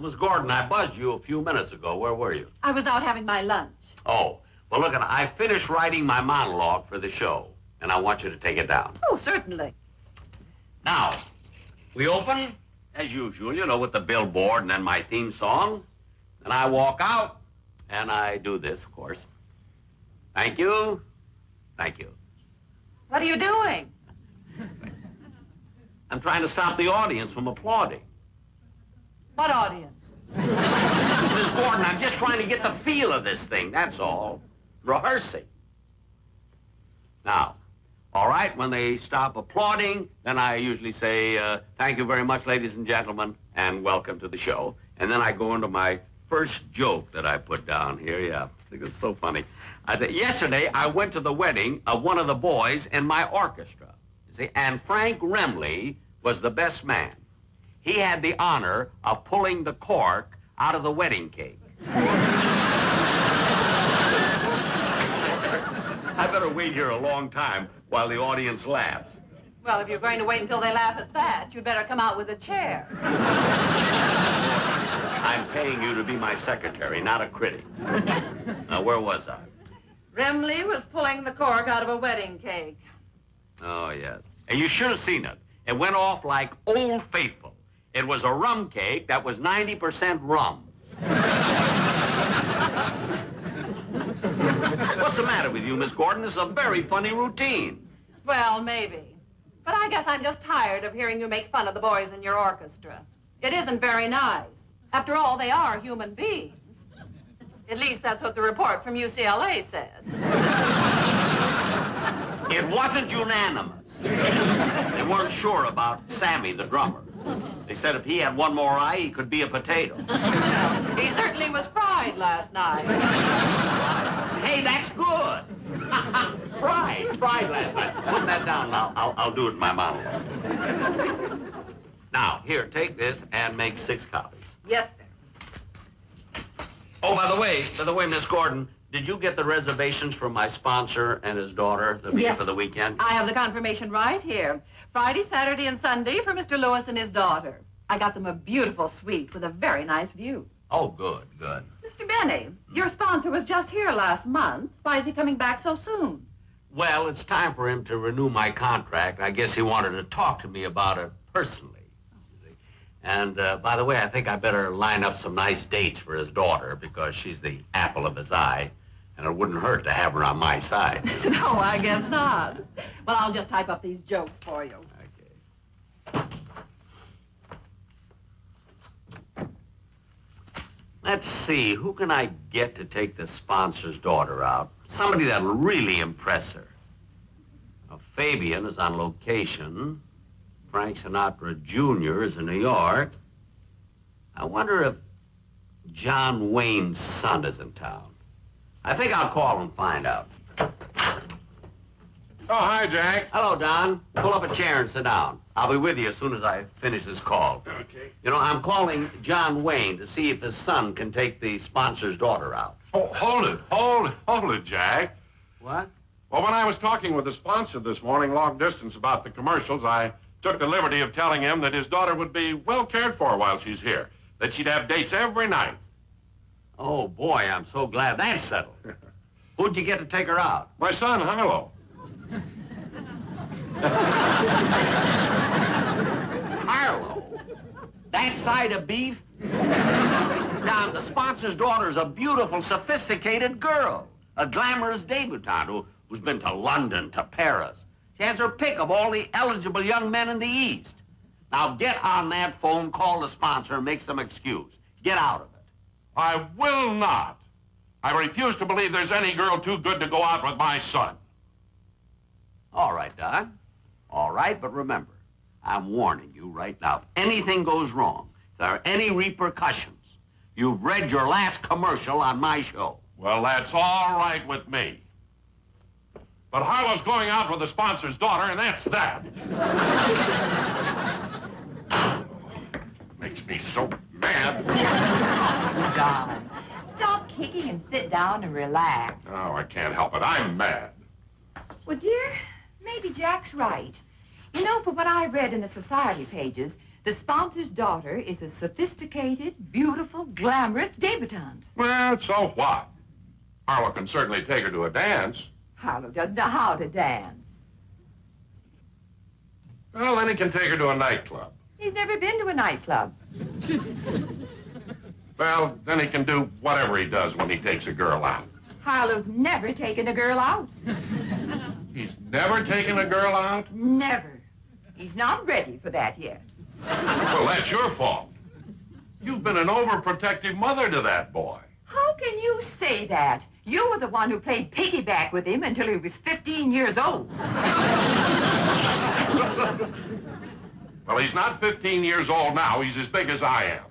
Miss Gordon, I buzzed you a few minutes ago. Where were you? I was out having my lunch. Oh, well, look, I finished writing my monologue for the show, and I want you to take it down. Oh, certainly. Now, we open, as usual, you know, with the billboard and then my theme song. And I walk out, and I do this, of course. Thank you. Thank you. What are you doing? I'm trying to stop the audience from applauding. What audience? Miss Gordon, I'm just trying to get the feel of this thing, that's all. Rehearsing. Now, all right, when they stop applauding, then I usually say, thank you very much, ladies and gentlemen, and welcome to the show. And then I go into my first joke that I put down here. Yeah, I think it's so funny. I say, yesterday I went to the wedding of one of the boys in my orchestra. You see, and Frank Remley was the best man. He had the honor of pulling the cork out of the wedding cake. I better wait here a long time while the audience laughs. Well, if you're going to wait until they laugh at that, you'd better come out with a chair. I'm paying you to be my secretary, not a critic. Now, where was I? Remley was pulling the cork out of a wedding cake. Oh, yes. And you should have seen it. It went off like Old Faithful. It was a rum cake that was 90% rum. What's the matter with you, Miss Gordon? This is a very funny routine. Well, maybe. But I guess I'm just tired of hearing you make fun of the boys in your orchestra. It isn't very nice. After all, they are human beings. At least that's what the report from UCLA said. It wasn't unanimous. They weren't sure about Sammy, the drummer. They said if he had one more eye, he could be a potato. He certainly was fried last night. Hey, that's good. Fried last night. Put that down now. I'll do it in my monologue. Now, here, take this and make 6 copies. Yes, sir. Oh, by the way, Miss Gordon, did you get the reservations for my sponsor and his daughter to be here for the weekend? I have the confirmation right here. Friday, Saturday, and Sunday for Mr. Lewis and his daughter. I got them a beautiful suite with a very nice view. Oh, good, good. Mr. Benny, your sponsor was just here last month. Why is he coming back so soon? Well, it's time for him to renew my contract. I guess he wanted to talk to me about it personally. And, by the way, I think I better line up some nice dates for his daughter because she's the apple of his eye, and it wouldn't hurt to have her on my side. No, I guess not. Well, I'll just type up these jokes for you. Okay. Let's see, who can I get to take the sponsor's daughter out? Somebody that'll really impress her. Now, Fabian is on location. Frank Sinatra Jr. is in New York. I wonder if John Wayne's son is in town. I think I'll call and find out. Oh, hi, Jack. Hello, Don. Pull up a chair and sit down. I'll be with you as soon as I finish this call. Okay. You know, I'm calling John Wayne to see if his son can take the sponsor's daughter out. Oh, hold it, Jack. What? Well, when I was talking with the sponsor this morning, long distance, about the commercials, I took the liberty of telling him that his daughter would be well cared for while she's here, that she'd have dates every night. Oh, boy, I'm so glad that's settled. Who'd you get to take her out? My son, Harlow. Harlow? That side of beef? Now, the sponsor's daughter's a beautiful, sophisticated girl, a glamorous debutante who's been to London, to Paris. She has her pick of all the eligible young men in the East. Now, get on that phone, call the sponsor, and make some excuse. Get out of it. I will not. I refuse to believe there's any girl too good to go out with my son. All right, Don. All right, but remember, I'm warning you right now. If anything goes wrong, if there are any repercussions, you've read your last commercial on my show. Well, that's all right with me. But Harlow's going out with the sponsor's daughter, and that's that. Makes me so mad. Don, stop kicking and sit down and relax. Oh, I can't help it. I'm mad. Well, dear, maybe Jack's right. You know, for what I read in the society pages, The sponsor's daughter is a sophisticated, beautiful, glamorous debutante. Well, so what? Harlow can certainly take her to a dance. Harlow doesn't know how to dance. Well, then he can take her to a nightclub. He's never been to a nightclub. Well, then he can do whatever he does when he takes a girl out. Harlow's never taken a girl out. He's never taken a girl out? Never. He's not ready for that yet. Well, that's your fault. You've been an overprotective mother to that boy. How can you say that? You were the one who played piggyback with him until he was 15 years old. Well, he's not 15 years old now. He's as big as I am.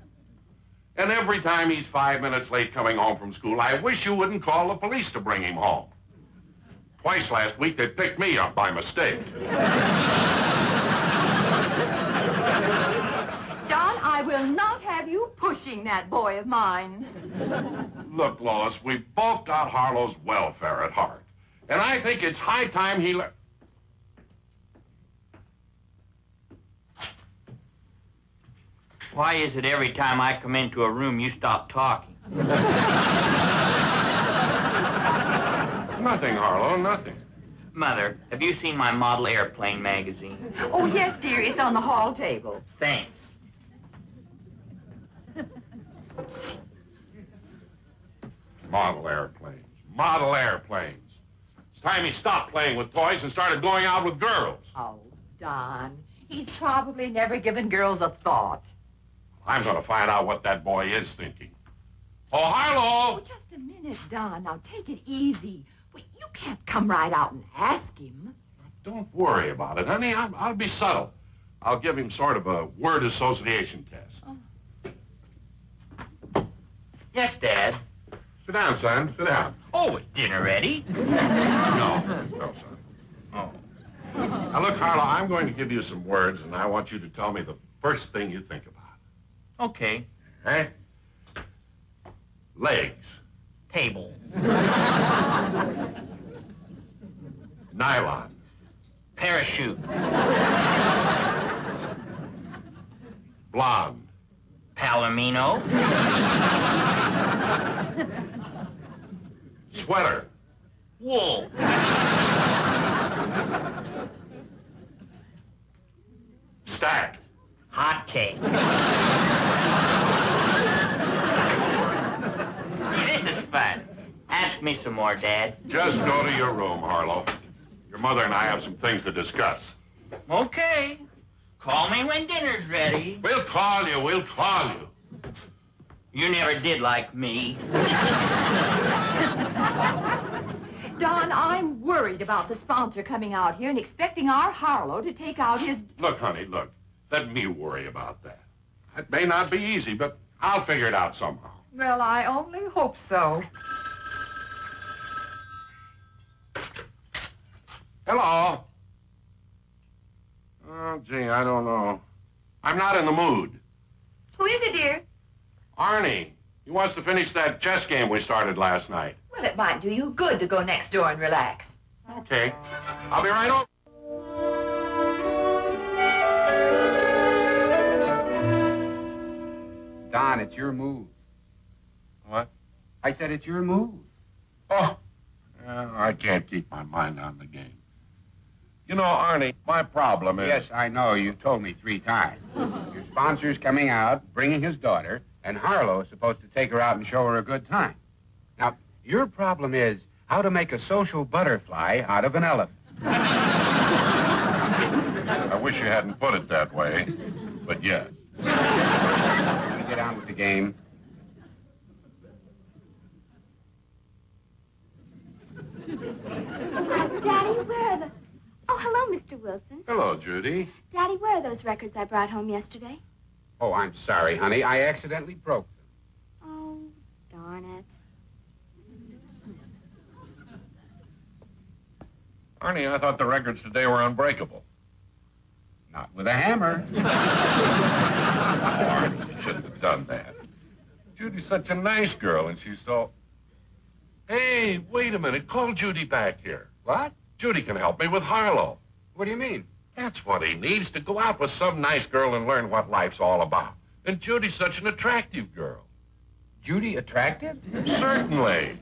And every time he's 5 minutes late coming home from school, I wish you wouldn't call the police to bring him home. Twice last week, they picked me up by mistake. Don, I will not have you pushing that boy of mine. Look, Lois, we've both got Harlow's welfare at heart. And I think it's high time he Why is it every time I come into a room, you stop talking? Nothing, Harlow, nothing. Mother, have you seen my model airplane magazine? Oh, yes, dear. It's on the hall table. Thanks. Model airplanes. Model airplanes. It's time he stopped playing with toys and started going out with girls. Oh, Don. He's probably never given girls a thought. I'm going to find out what that boy is thinking. Oh, Harlow! Oh, just a minute, Don. Now, take it easy. Well, you can't come right out and ask him. Don't worry about it, honey. I'll be subtle. I'll give him sort of a word association test. Oh. Yes, Dad. Sit down, son. Sit down. Oh, is dinner ready? No, son. Oh. Now, look, Harlow, I'm going to give you some words, and I want you to tell me the first thing you think about. Okay. Eh? Legs. Table. Nylon. Parachute. Blonde. Palomino. Sweater. Wool. Stacked. Hot cake. This is fun. Ask me some more, Dad. Just go to your room, Harlow. Your mother and I have some things to discuss. Okay. Call me when dinner's ready. We'll call you. We'll call you. You never did like me. Don, I'm worried about the sponsor coming out here and expecting our Harlow to take out his... Look, honey, look. Let me worry about that. It may not be easy, but I'll figure it out somehow. Well, I only hope so. Hello. Oh, gee, I don't know. I'm not in the mood. Who is it, dear? Arnie, he wants to finish that chess game we started last night. Well, it might do you good to go next door and relax. Okay. I'll be right over. Don, it's your move. What? I said it's your move. Oh, I can't keep my mind on the game. You know, Arnie, my problem is... Yes, I know. You told me 3 times. Your sponsor's coming out, bringing his daughter, and Harlow is supposed to take her out and show her a good time. Now, your problem is how to make a social butterfly out of an elephant. I wish you hadn't put it that way, but yes. Can we get on with the game? Daddy, where are the... Oh, hello, Mr. Wilson. Hello, Judy. Daddy, where are those records I brought home yesterday? Oh, I'm sorry, honey. I accidentally broke them. Oh, darn it. Arnie, I thought the records today were unbreakable. Not with a hammer. Oh, Arnie, you shouldn't have done that. Judy's such a nice girl, and she's so... Hey, wait a minute. Call Judy back here. What? Judy can help me with Harlow. What do you mean? That's what he needs, to go out with some nice girl and learn what life's all about. And Judy's such an attractive girl. Judy attractive? Certainly.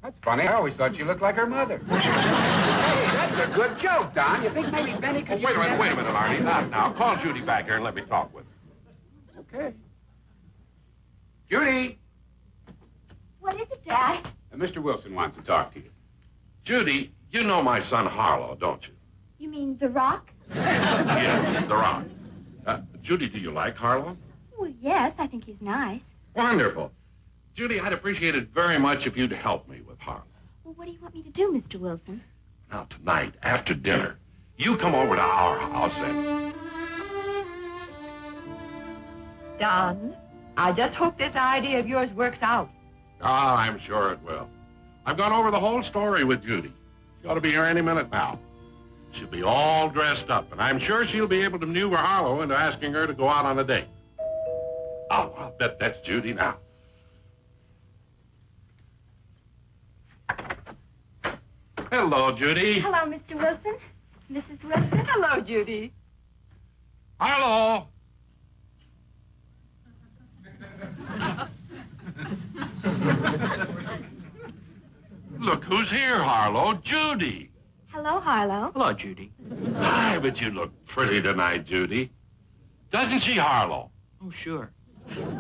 That's funny. I always thought you looked like her mother. Hey, that's a good joke, Don. You think maybe Benny could... Wait a minute, Arnie. Now, call Judy back here and let me talk with her. Okay. Judy! What is it, Dad? Mr. Wilson wants to talk to you. Judy, you know my son Harlow, don't you? You mean The Rock? Yes, the Rock. Judy, do you like Harlow? Well, yes, I think he's nice. Wonderful. Judy, I'd appreciate it very much if you'd help me with Harlow. Well, what do you want me to do, Mr. Wilson? Now, tonight, after dinner, you come over to our house and... Don, I just hope this idea of yours works out. Oh, I'm sure it will. I've gone over the whole story with Judy. She ought to be here any minute now. She'll be all dressed up, and I'm sure she'll be able to maneuver Harlow into asking her to go out on a date. Oh, I'll bet that's Judy now. Hello, Judy. Hello, Mr. Wilson. Mrs. Wilson. Hello, Judy. Harlow. Look who's here, Harlow. Judy. Hello, Harlow. Hello, Judy. Hi, but you look pretty tonight, Judy. Doesn't she, Harlow? Oh, sure.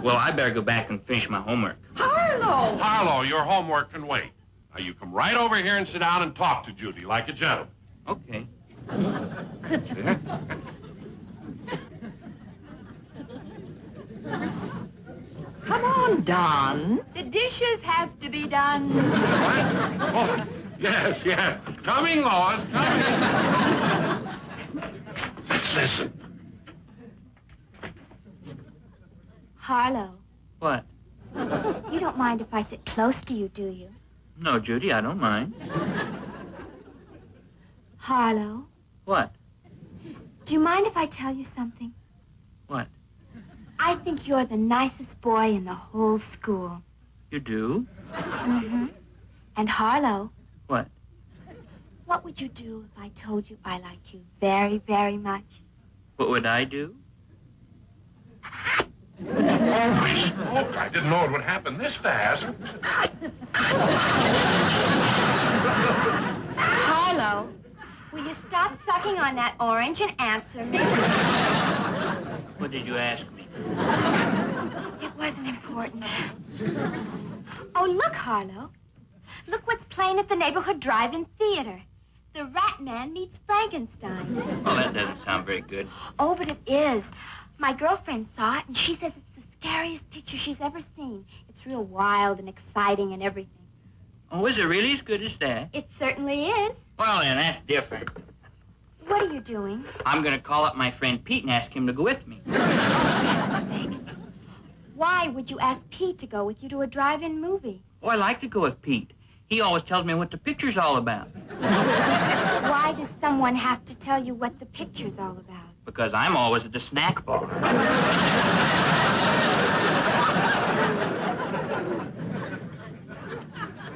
Well, I better go back and finish my homework. Harlow! Harlow, your homework can wait. Now, you come right over here and sit down and talk to Judy like a gentleman. Okay. Come on, Don. The dishes have to be done. What? Oh, yes. Coming, Lois, coming. Let's listen. Harlow, What? you don't mind if I sit close to you, do you? No, Judy, I don't mind. Harlow, What? do you mind if I tell you something? What? I think you're the nicest boy in the whole school. You do? Mm-hmm. And Harlow. What? What would you do if I told you I liked you very, very much? What would I do? Holy smoke, I didn't know it would happen this fast. Harlow, will you stop sucking on that orange and answer me? What did you ask me? It wasn't important. Oh, look, Harlow. Look what's playing at the neighborhood drive-in theater. The Rat Man meets Frankenstein. Well, that doesn't sound very good. Oh, but it is. My girlfriend saw it, and she says it's the scariest picture she's ever seen. It's real wild and exciting and everything. Oh, is it really as good as that? It certainly is. Well, then, that's different. What are you doing? I'm going to call up my friend Pete and ask him to go with me. For God's sake. Why would you ask Pete to go with you to a drive-in movie? Oh, I like to go with Pete. He always tells me what the picture's all about. Why does someone have to tell you what the picture's all about? Because I'm always at the snack bar.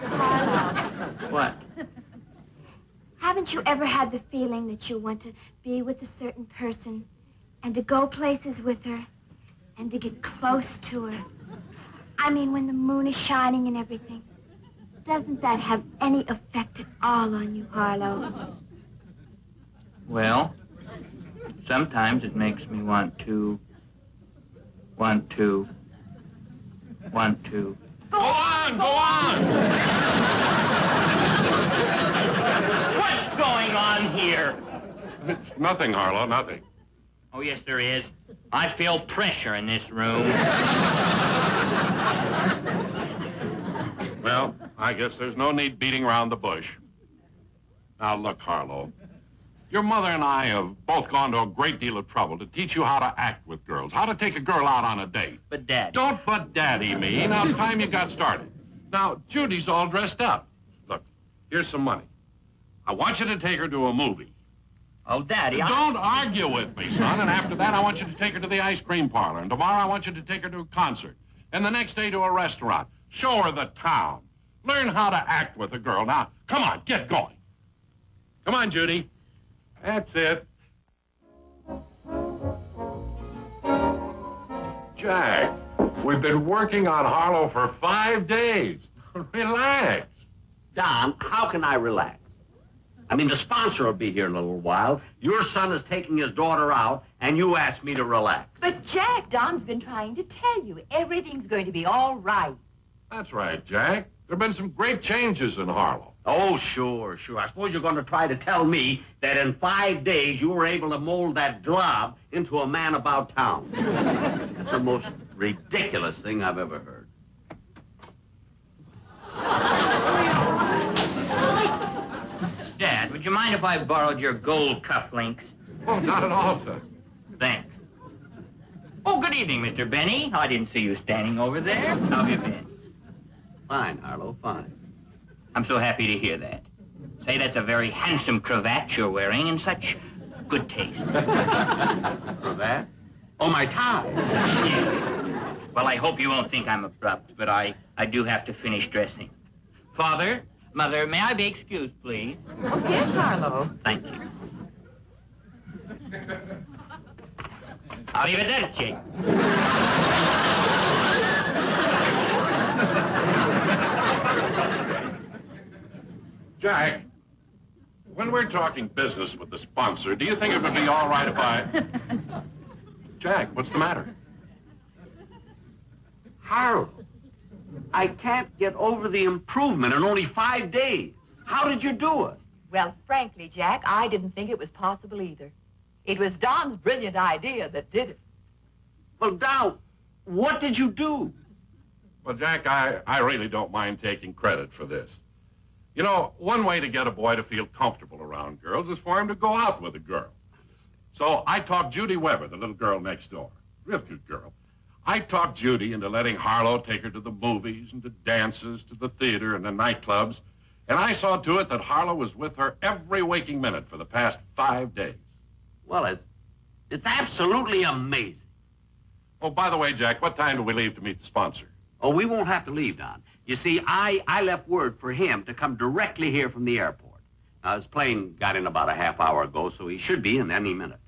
Harlow, What? haven't you ever had the feeling that you want to be with a certain person and to go places with her and to get close to her? I mean, when the moon is shining and everything. Doesn't that have any effect at all on you, Harlow? Well, sometimes it makes me want to. Go on! What's going on here? It's nothing, Harlow, nothing. Oh, yes, there is. I feel pressure in this room. Well, I guess there's no need beating around the bush. Now, look, Harlow. Your mother and I have both gone to a great deal of trouble to teach you how to act with girls, how to take a girl out on a date. But, Dad. Don't but daddy me. Now it's time you got started. Now, Judy's all dressed up. Look, here's some money. I want you to take her to a movie. Oh, Daddy, Don't argue with me, son. And after that, I want you to take her to the ice cream parlor. And tomorrow, I want you to take her to a concert. And the next day to a restaurant. Show her the town. Learn how to act with a girl. Now, come on, get going. Come on, Judy. That's it. Jack, we've been working on Harlow for 5 days. Relax. Don, how can I relax? I mean, the sponsor will be here in a little while. Your son is taking his daughter out, and you asked me to relax. But, Jack, Don's been trying to tell you everything's going to be all right. That's right, Jack. There have been some great changes in Harlow. Oh, sure. I suppose you're going to try to tell me that in 5 days you were able to mold that glob into a man about town. That's the most ridiculous thing I've ever heard. Dad, would you mind if I borrowed your gold cufflinks? Oh, not at all, sir. Thanks. Oh, good evening, Mr. Benny. I didn't see you standing over there. How have you been? Fine, Harlow, fine. I'm so happy to hear that. Say, that's a very handsome cravat you're wearing in such good taste. Cravat? Oh, my tie. Yeah. Well, I hope you won't think I'm abrupt, but I do have to finish dressing. Father, Mother, may I be excused, please? Oh, yes, Harlow. Thank you. Arrivederci. Jack, when we're talking business with the sponsor, do you think it would be all right if I... Jack, what's the matter? Harlow, I can't get over the improvement in only 5 days. How did you do it? Well, frankly, Jack, I didn't think it was possible either. It was Don's brilliant idea that did it. Well, Don, what did you do? Well, Jack, I really don't mind taking credit for this. You know, one way to get a boy to feel comfortable around girls is for him to go out with a girl. So I talked Judy Weber, the little girl next door, real cute girl. I talked Judy into letting Harlow take her to the movies and to dances, to the theater and the nightclubs. And I saw to it that Harlow was with her every waking minute for the past 5 days. Well, it's absolutely amazing. Oh, by the way, Jack, what time do we leave to meet the sponsor? Oh, we won't have to leave, Don. You see, I left word for him to come directly here from the airport. Now, his plane got in about a half hour ago, so he should be in any minute.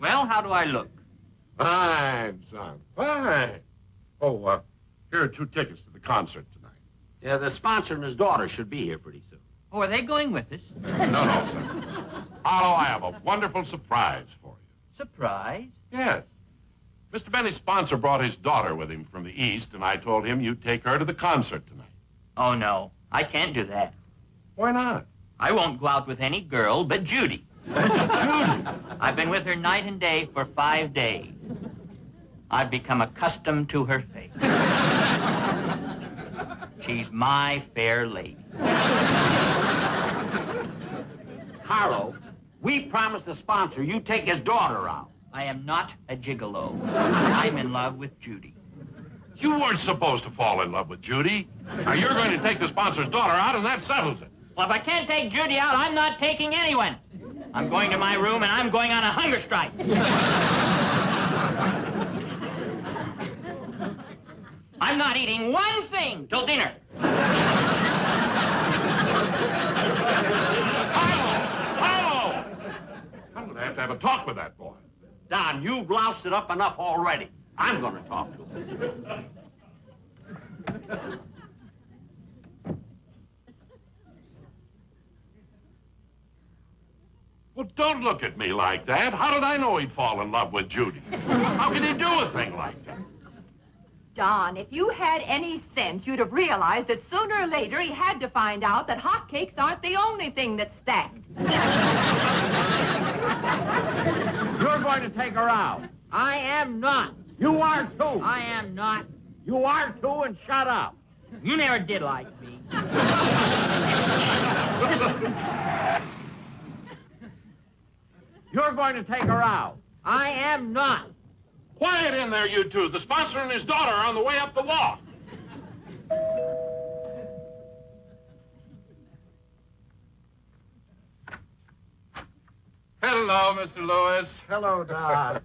Well, how do I look? Fine, son, fine. Oh, here are 2 tickets to the concert tonight. Yeah, the sponsor and his daughter should be here pretty soon. Oh, are they going with us? No, son. Harlow, I have a wonderful surprise for you. Surprise? Yes. Mr. Benny's sponsor brought his daughter with him from the East, and I told him you'd take her to the concert tonight. Oh, no. I can't do that. Why not? I won't go out with any girl but Judy. Judy. I've been with her night and day for 5 days. I've become accustomed to her face. She's my fair lady. Harlow, we promised the sponsor you'd take his daughter out. I am not a gigolo. I'm in love with Judy. You weren't supposed to fall in love with Judy. Now, you're going to take the sponsor's daughter out, and that settles it. Well, if I can't take Judy out, I'm not taking anyone. I'm going to my room, and I'm going on a hunger strike. I'm not eating one thing till dinner. Harlow! I'm going to have a talk with that boy. Don, you've loused it up enough already. I'm going to talk to him. Well, don't look at me like that. How did I know he'd fall in love with Judy? How could he do a thing like that? Don, if you had any sense, you'd have realized that sooner or later he had to find out that hotcakes aren't the only thing that's stacked. You're going to take her out. I am not. You are too. I am not. You are too, and shut up. You never did like me. You're going to take her out. I am not. Quiet in there, you two. The sponsor and his daughter are on the way up the walk. Hello, Mr. Lewis. Hello, Don.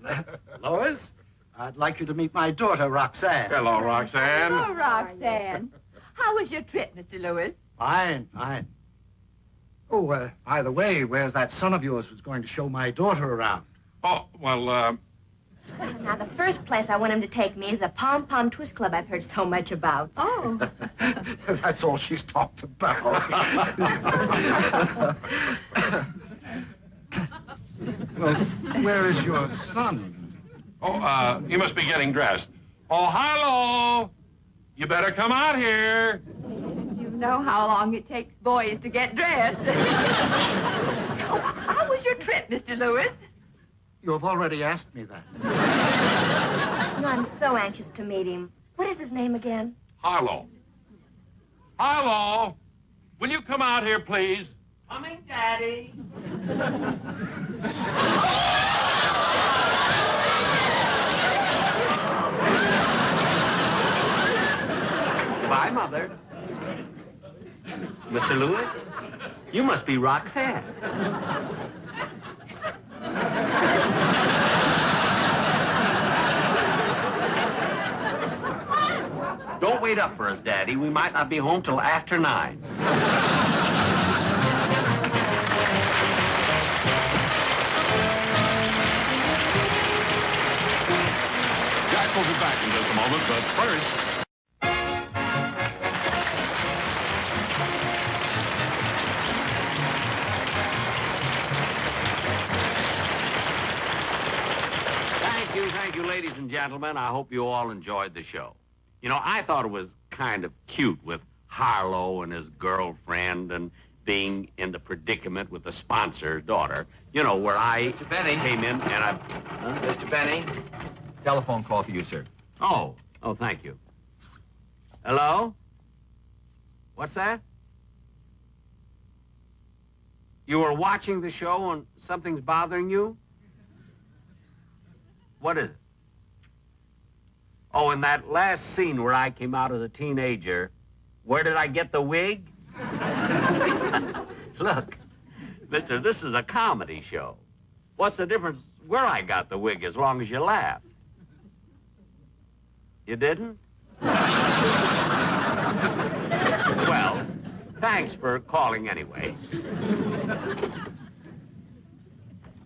Lois, I'd like you to meet my daughter, Roxanne. Hello, Roxanne. Hello, Roxanne. How was your trip, Mr. Lewis? Fine, fine. Oh, by the way, where's that son of yours who's going to show my daughter around? Oh, well, Now, the first place I want him to take me is a pom-pom twist club I've heard so much about. Oh. That's all she's talked about. Well, where is your son? oh, he must be getting dressed. Oh, Harlow! You better come out here. You know how long it takes boys to get dressed. How was your trip, Mr. Lewis? You have already asked me that. You know, I'm so anxious to meet him. What is his name again? Harlow. Harlow! Will you come out here, please? Coming, Daddy. Bye, Mother. Mr. Lewis, you must be Roxanne. Don't wait up for us, Daddy. We might not be home till after 9. Jack will be back in just a moment, but first... Thank you, ladies and gentlemen. I hope you all enjoyed the show. You know, I thought it was kind of cute with Harlow and his girlfriend and being in the predicament with the sponsor's daughter. You know, where I Mr. Benny. came in and I... Mr. Benny, telephone call for you, sir. Oh, thank you. Hello? What's that? You were watching the show and something's bothering you? What is it? Oh, in that last scene where I came out as a teenager, where did I get the wig? Look, mister, this is a comedy show. What's the difference where I got the wig as long as you laugh? You didn't? Well, thanks for calling anyway.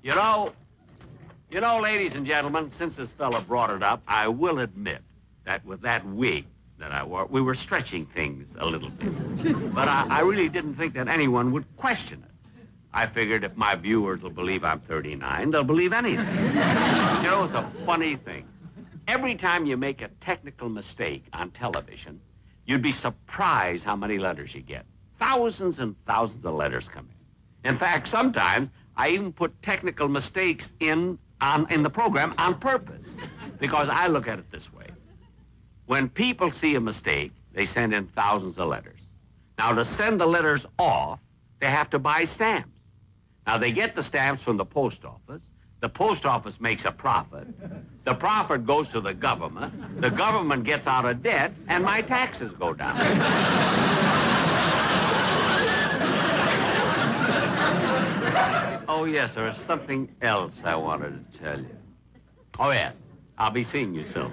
You know, ladies and gentlemen, since this fella brought it up, I will admit that with that wig that I wore, we were stretching things a little bit. But I really didn't think that anyone would question it. I figured if my viewers will believe I'm 39, they'll believe anything. You know, it's a funny thing. Every time you make a technical mistake on television, you'd be surprised how many letters you get. Thousands and thousands of letters come in. In fact, sometimes I even put technical mistakes in the program on purpose, because I look at it this way. When people see a mistake, they send in thousands of letters. Now, to send the letters off, they have to buy stamps. Now, they get the stamps from the post office. The post office makes a profit. The profit goes to the government. The government gets out of debt, and my taxes go down. Oh, yes, there's something else I wanted to tell you. Oh, yes, I'll be seeing you soon.